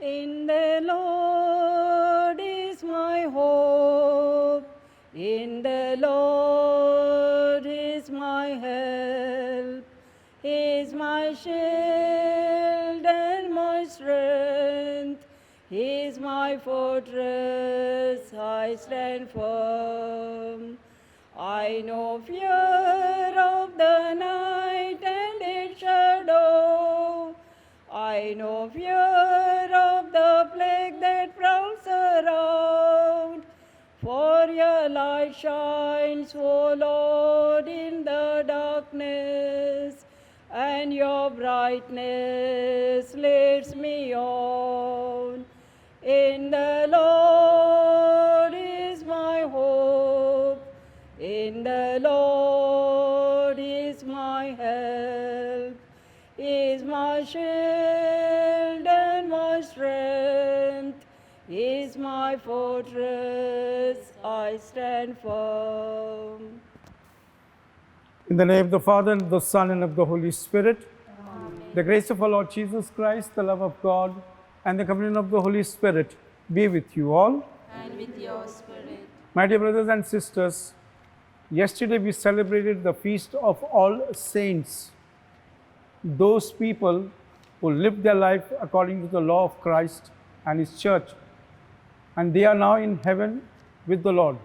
In the Lord is my hope. In the Lord is my help. He is my shield and my strength. He is my fortress. I stand firm. I know fear of the night and its shadow. I know fear of the plague that prowls around. For your light shines, O Lord, in the darkness, and your brightness leads me on. In the Lord is my hope. In the Lord is my help. He is my shield and my strength. He is my fortress. I stand firm. In the name of the Father, and of the Son, and of the Holy Spirit. Amen. The grace of our Lord Jesus Christ, the love of God, and the communion of the Holy Spirit be with you all. And with your spirit. My dear brothers and sisters, yesterday we celebrated the Feast of All Saints, those people who lived their life according to the law of Christ and His church, and they are now in heaven with the Lord.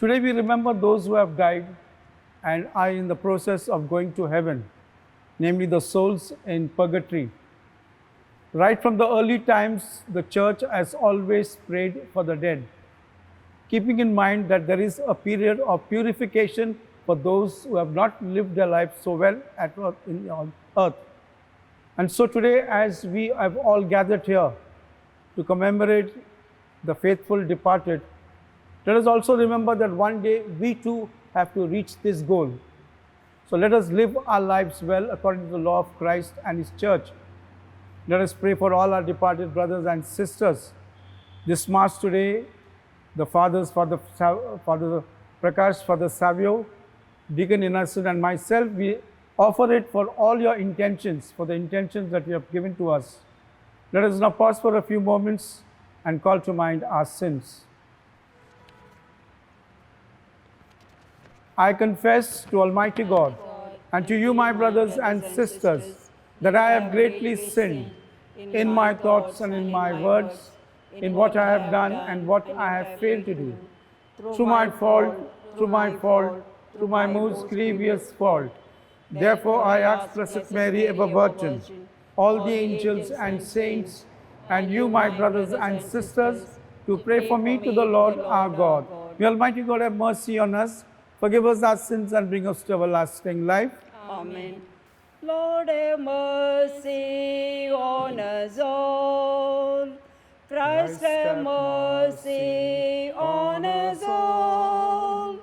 Today we remember those who have died and are in the process of going to heaven, namely the souls in purgatory. Right from the early times, the church has always prayed for the dead, keeping in mind that there is a period of purification for those who have not lived their life so well on earth. And so today, as we have all gathered here to commemorate the faithful departed, let us also remember that one day we too have to reach this goal. So let us live our lives well according to the law of Christ and His church. Let us pray for all our departed brothers and sisters. This Mass today, the fathers, Father Prakash, Father Savio, Deacon Innocent, and myself, we offer it for all your intentions, for the intentions that you have given to us. Let us now pause for a few moments and call to mind our sins. I confess to Almighty God and to you, my brothers and sisters, that I have greatly sinned in my thoughts and in my words, in what I have done and what I have failed to do. Through my fault, through my most grievous fault. Therefore I ask Blessed Mary, ever Virgin, all the angels and saints, and you, my brothers and sisters, to pray for me to the Lord our God. May Almighty God have mercy on us, forgive us our sins, and bring us to everlasting life. Amen. Lord, have mercy on us all. Christ, have mercy on us all.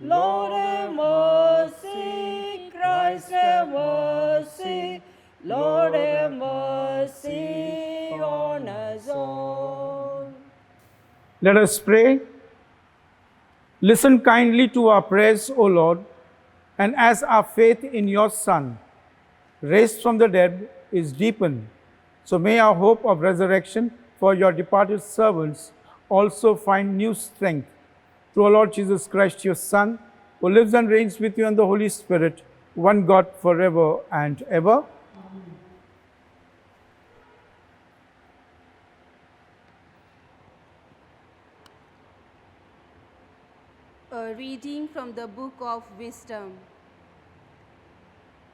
Lord, have mercy. Christ, have mercy. Lord, have mercy on us all. Let us pray. Listen kindly to our prayers, O Lord, and as our faith in your Son, raised from the dead, is deepened, so may our hope of resurrection for your departed servants also find new strength. Through our Lord Jesus Christ, your Son, who lives and reigns with you and the Holy Spirit, one God forever and ever. A reading from the Book of Wisdom.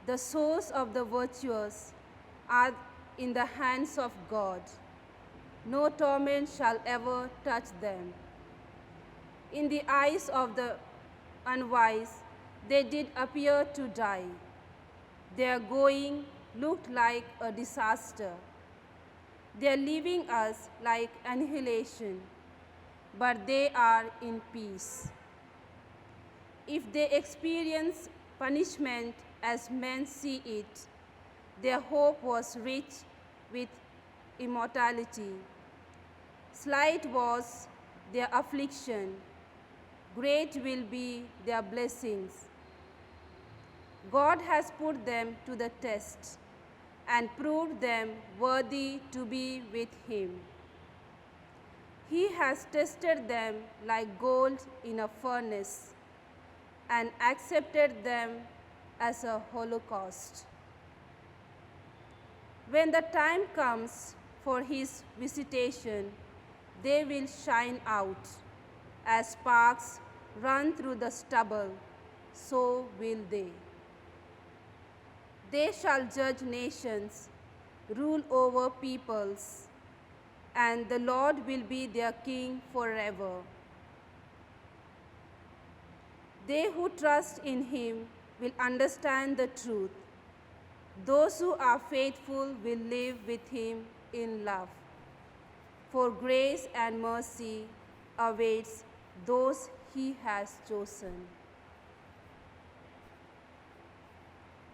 The souls of the virtuous are in the hands of God. No torment shall ever touch them. In the eyes of the unwise, they did appear to die. Their going looked like a disaster. Their leaving us like annihilation, but they are in peace. If they experience punishment as men see it, their hope was rich with immortality. Slight was their affliction, great will be their blessings. God has put them to the test. and proved them worthy to be with him. He has tested them like gold in a furnace and accepted them as a holocaust. When the time comes for his visitation, they will shine out. As sparks run through the stubble, so will they. They shall judge nations, rule over peoples, and the Lord will be their king forever. They who trust in him will understand the truth. Those who are faithful will live with him in love. For grace and mercy awaits those he has chosen.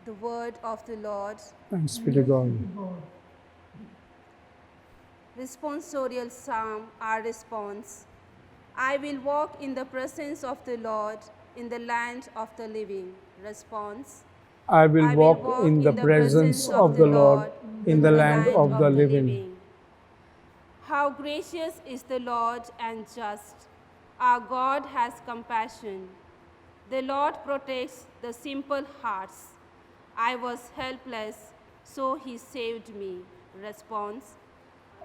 The word of the Lord. Thanks be to God. Responsorial Psalm, our response. I will walk in the presence of the Lord in the land of the living. Response. I will walk in the presence of the Lord in the land of the living. How gracious is the Lord and just. Our God has compassion. The Lord protects the simple hearts. I was helpless, so he saved me. Response.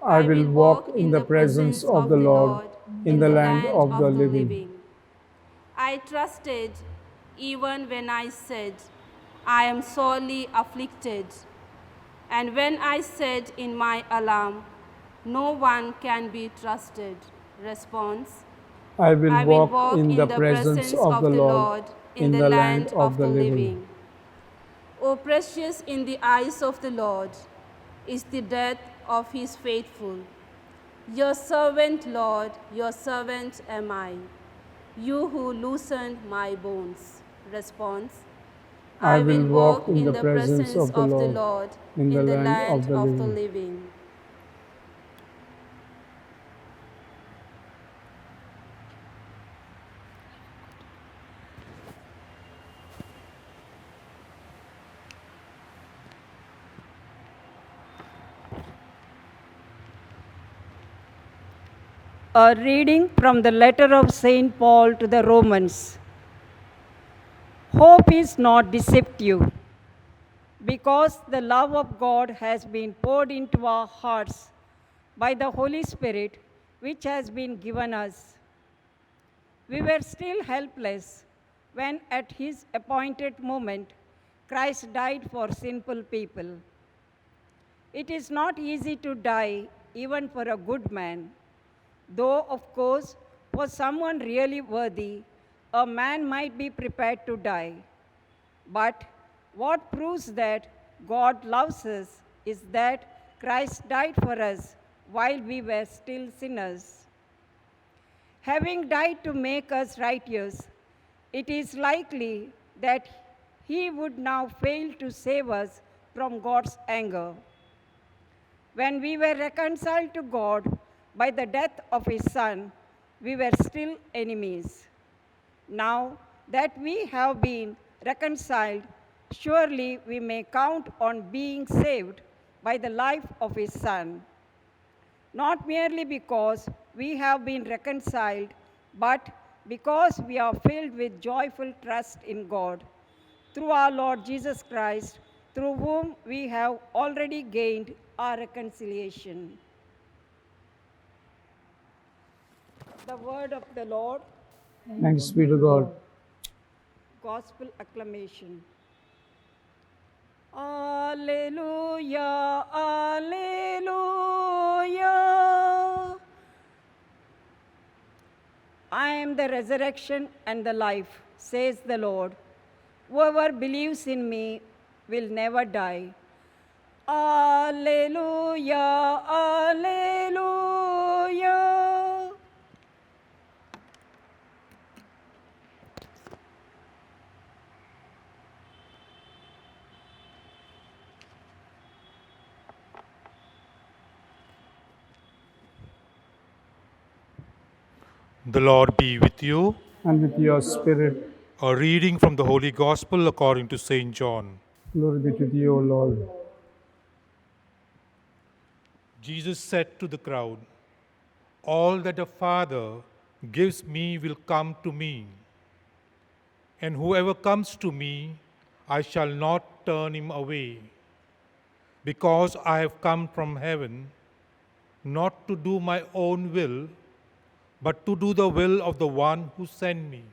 I will walk in the presence of the Lord in the land of the living. I trusted even when I said, I am sorely afflicted. And when I said in my alarm, no one can be trusted. Response. I will walk in the presence of the Lord in the land of the living. O precious in the eyes of the Lord is the death of his faithful. Your servant, Lord, your servant am I, you who loosened my bones. Response. I will walk in the presence of the Lord in the land of the living. A reading from the letter of St. Paul to the Romans. Hope is not deceptive, because the love of God has been poured into our hearts by the Holy Spirit, which has been given us. We were still helpless when, at his appointed moment, Christ died for sinful people. It is not easy to die, even for a good man. Though, of course, for someone really worthy, a man might be prepared to die. But what proves that God loves us is that Christ died for us while we were still sinners. Having died to make us righteous, it is likely that he would now fail to save us from God's anger. When we were reconciled to God by the death of his Son, we were still enemies. Now that we have been reconciled, surely we may count on being saved by the life of his Son. Not merely because we have been reconciled, but because we are filled with joyful trust in God, through our Lord Jesus Christ, through whom we have already gained our reconciliation. The word of the Lord. Thanks be to God. Gospel acclamation. Alleluia, alleluia. I am the resurrection and the life, says the Lord. Whoever believes in me will never die. Alleluia, alleluia. The Lord be with you. And with your spirit, A reading from the Holy Gospel according to St. John. glory be to thee, O Lord. Jesus said to the crowd, "All that the Father gives me will come to me, and whoever comes to me, I shall not turn him away, because I have come from heaven, not to do my own will, but to do the will of the one who sent me.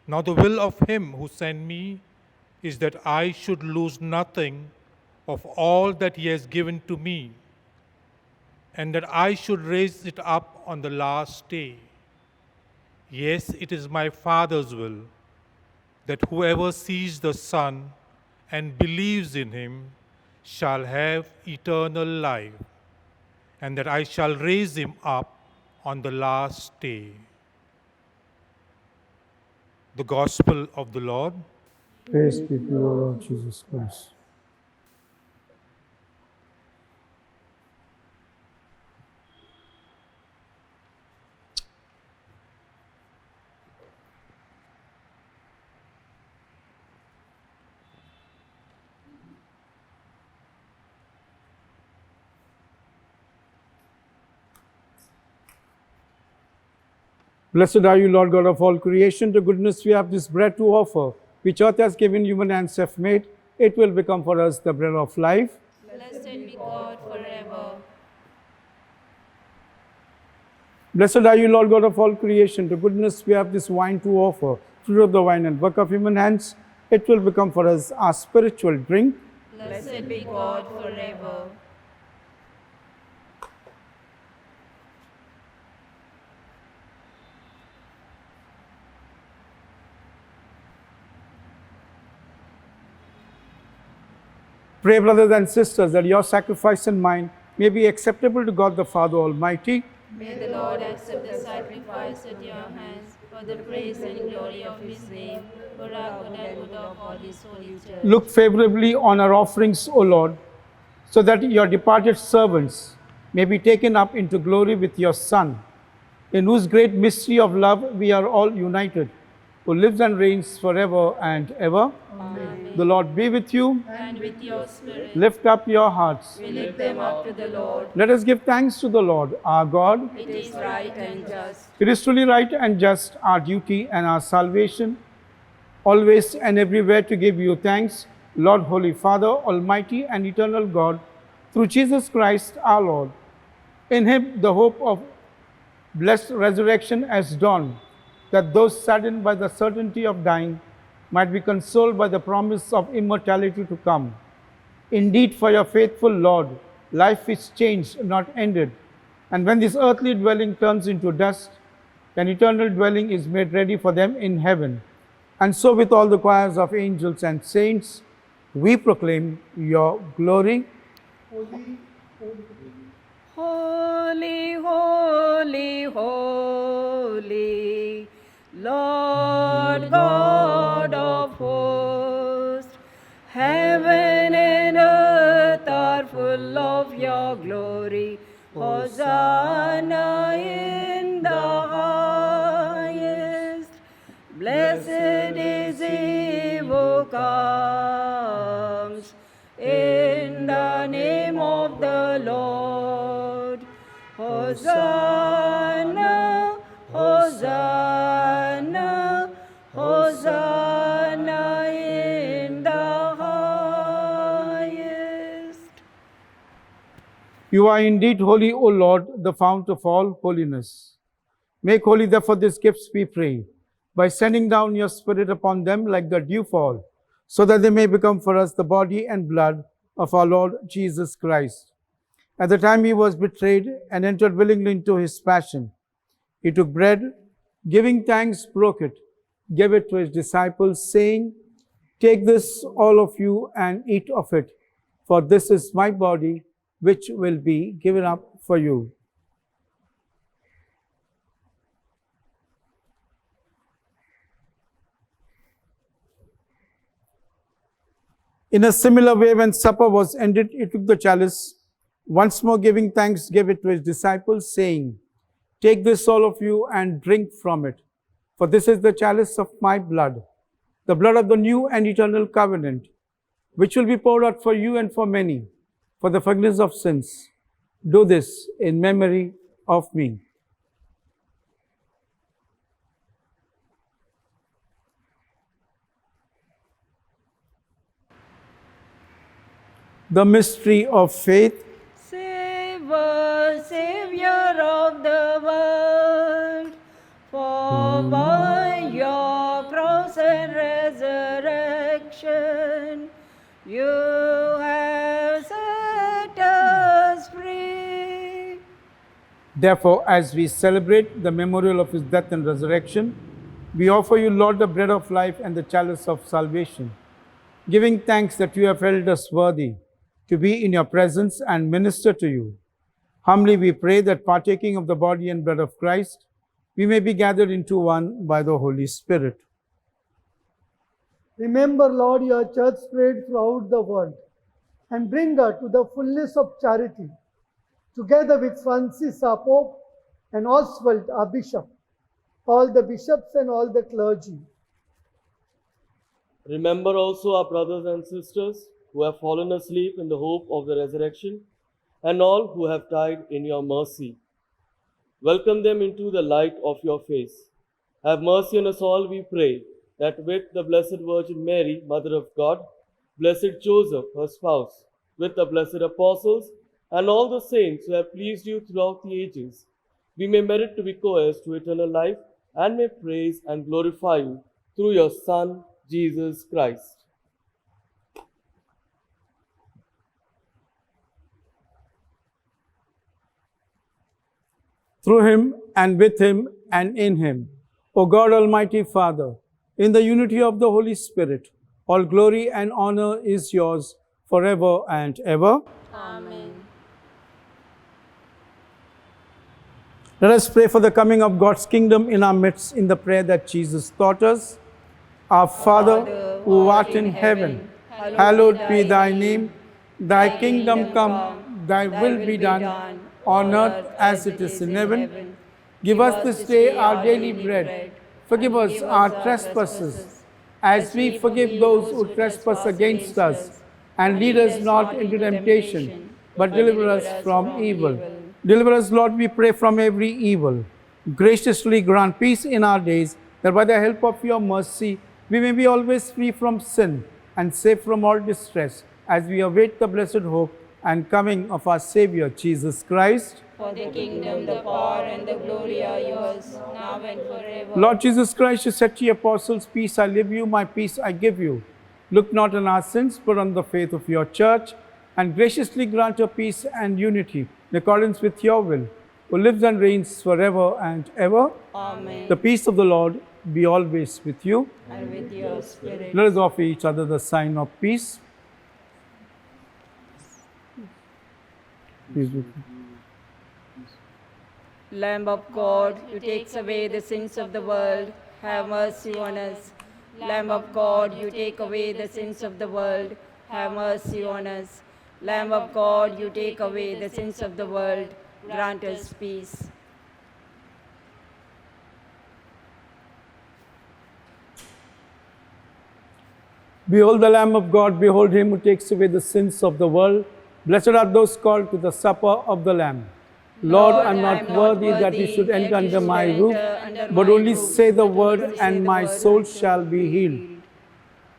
Now the will of him who sent me is that I should lose nothing of all that he has given to me, and that I should raise it up on the last day. Yes, it is my Father's will that whoever sees the Son and believes in him shall have eternal life, and that I shall raise him up on the last day." The Gospel of the Lord. Praise be to you, Lord Jesus Christ. Blessed are you, Lord God of all creation. To goodness we have this bread to offer, which earth has given, human hands have made. It will become for us the bread of life. Blessed be God forever. Blessed are you, Lord God of all creation. To goodness we have this wine to offer, fruit of the vine and work of human hands. It will become for us our spiritual drink. Blessed be God forever. Pray, brothers and sisters, that your sacrifice and mine may be acceptable to God the Father Almighty. May the Lord accept the sacrifice at your hands for the praise and glory of his name, for our good and good of all his holy church. Look favorably on our offerings, O Lord, so that your departed servants may be taken up into glory with your Son, in whose great mystery of love we are all united, who lives and reigns forever and ever. Amen. The Lord be with you. And with your spirit, Lift up your hearts. we lift them up to the Lord. Let us give thanks to the Lord, our God. It is right and just. It is truly right and just, our duty and our salvation, always and everywhere to give you thanks, Lord, Holy Father, Almighty and eternal God, through Jesus Christ our Lord. In him the hope of blessed resurrection has dawned, that those saddened by the certainty of dying might be consoled by the promise of immortality to come. Indeed, for your faithful Lord, life is changed, not ended. And when this earthly dwelling turns into dust, an eternal dwelling is made ready for them in heaven. And so with all the choirs of angels and saints, we proclaim your glory. Holy, holy, holy, Lord God of hosts, heaven and earth are full of your glory. Hosanna in the highest. Blessed is he who comes in the name of the Lord. Hosanna, Hosanna, Hosanna in the highest. You are indeed holy, O Lord, the fount of all holiness. Make holy therefore these gifts, we pray, by sending down your Spirit upon them like the dewfall, so that they may become for us the body and blood of our Lord Jesus Christ. At the time he was betrayed and entered willingly into his passion, he took bread, giving thanks, broke it, gave it to his disciples, saying, "Take this, all of you, and eat of it, for this is my body, which will be given up for you." In a similar way, when supper was ended, he took the chalice, once more giving thanks, gave it to his disciples, saying, "Take this, all of you, and drink from it, for this is the chalice of my blood, the blood of the new and eternal covenant, which will be poured out for you and for many, for the forgiveness of sins. Do this in memory of me. The mystery of faith. Save us, Savior of the world, for by your cross and resurrection you have set us free. Therefore, as we celebrate the memorial of his death and resurrection, we offer you, Lord, the bread of life and the chalice of salvation, giving thanks that you have held us worthy to be in your presence and minister to you. Humbly we pray that partaking of the body and blood of Christ, we may be gathered into one by the Holy Spirit. Remember, Lord, your church spread throughout the world and bring her to the fullness of charity, together with Francis, our Pope, and Oswald, our Bishop, all the bishops and all the clergy. Remember also our brothers and sisters who have fallen asleep in the hope of the resurrection, and all who have died in your mercy. Welcome them into the light of your face. Have mercy on us all, we pray, that with the Blessed Virgin Mary, Mother of God, Blessed Joseph, her spouse, with the blessed apostles, and all the saints who have pleased you throughout the ages, we may merit to be co-heirs to eternal life, and may praise and glorify you through your Son, Jesus Christ. Through him, and with him, and in him, O God, Almighty Father, in the unity of the Holy Spirit, all glory and honor is yours forever and ever. Amen. Let us pray for the coming of God's kingdom in our midst in the prayer that Jesus taught us. Our Father, who art in heaven, hallowed be thy name. Thy kingdom come, thy will be done, on earth as it is in heaven. Give us this day our daily bread. Forgive us our trespasses, as we forgive those who trespass against us. And lead us not into temptation, but deliver us from evil. Deliver us, Lord, we pray, from every evil. Graciously grant peace in our days, that by the help of your mercy, we may be always free from sin and safe from all distress, as we await the blessed hope and coming of our Savior, Jesus Christ. For the kingdom, the power, and the glory are yours, now and forever. Lord Jesus Christ, you said to your apostles, peace I leave you, my peace I give you. Look not on our sins, but on the faith of your church, and graciously grant her peace and unity in accordance with your will, who lives and reigns forever and ever. Amen. The peace of the Lord be always with you. And with your spirit. Let us offer each other the sign of peace. Peace with you. Lamb of God, who takes away the sins of the world, have mercy on us. Lamb of God, you take away the sins of the world, have mercy on us. Lamb of God, you take away the sins of the world, grant us peace. Behold the Lamb of God, behold him who takes away the sins of the world. Blessed are those called to the supper of the Lamb. Lord, I am not worthy that you should enter under my roof, but only say the word and my soul shall be healed.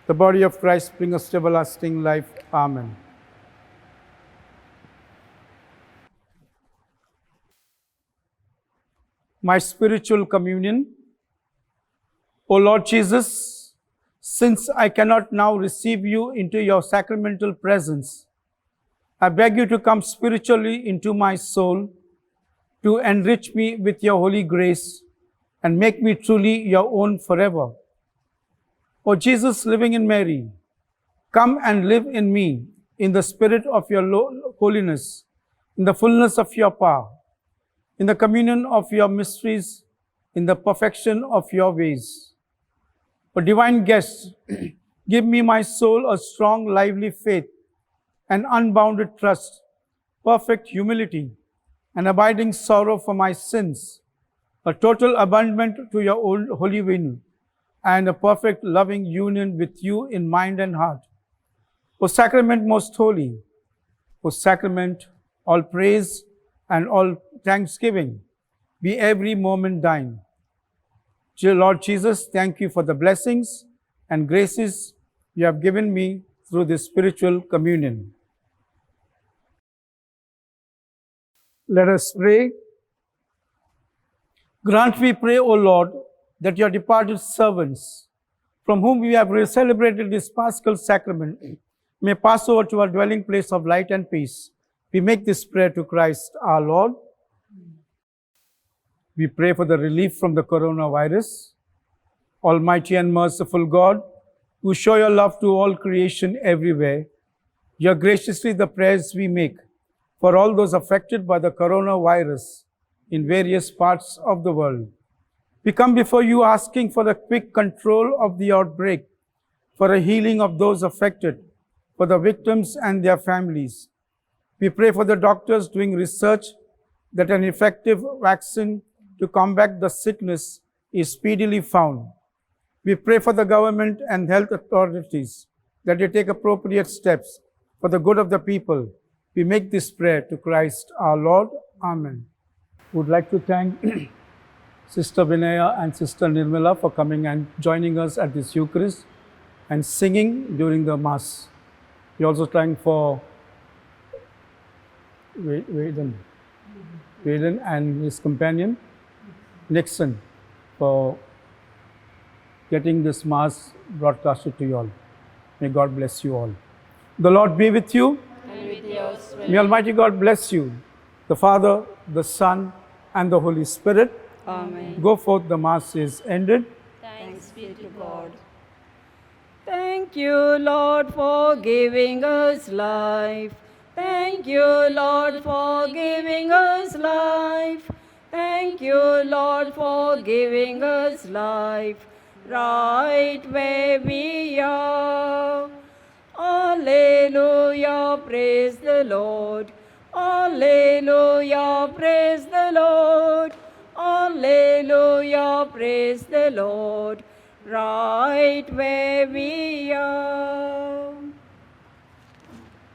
The body of Christ bring us to everlasting life. Amen. My spiritual communion. O Lord Jesus, since I cannot now receive you into your sacramental presence, I beg you to come spiritually into my soul, to enrich me with your holy grace and make me truly your own forever. O Jesus, living in Mary, come and live in me in the spirit of your holiness, in the fullness of your power, in the communion of your mysteries, in the perfection of your ways. O divine guest, give me my soul a strong, lively faith, an unbounded trust, perfect humility, an abiding sorrow for my sins, a total abandonment to your own holy will, and a perfect loving union with you in mind and heart. O sacrament most holy, O sacrament, all praise, and all thanksgiving be every moment thine. Dear Lord Jesus, thank you for the blessings and graces you have given me through this spiritual communion. Let us pray. Grant, we pray, O Lord, that your departed servants, from whom we have celebrated this Paschal sacrament, may pass over to our dwelling place of light and peace. We make this prayer to Christ our Lord. We pray for the relief from the coronavirus. Almighty and merciful God, who show your love to all creation everywhere, hear graciously the prayers we make for all those affected by the coronavirus in various parts of the world. We come before you asking for a quick control of the outbreak, for a healing of those affected, for the victims and their families. We pray for the doctors doing research that an effective vaccine to combat the sickness is speedily found. We pray for the government and health authorities that they take appropriate steps for the good of the people. We make this prayer to Christ our Lord. Amen. Would like to thank Sister Vinaya and Sister Nirmala for coming and joining us at this Eucharist and singing during the Mass. We're also trying for Vaden and his companion Nixon for getting this Mass broadcasted to you all. May God bless you all. The Lord be with you. And with your spirit. May Almighty God bless you, the Father, the Son, and the Holy Spirit. Amen. Go forth, the Mass is ended. Thanks be to God. Thank you, Lord, for giving us life. Thank you, Lord, for giving us life. Thank you, Lord, for giving us life. Right where we are. Alleluia, praise the Lord. Alleluia, praise the Lord. Alleluia, praise the Lord. Right where we are.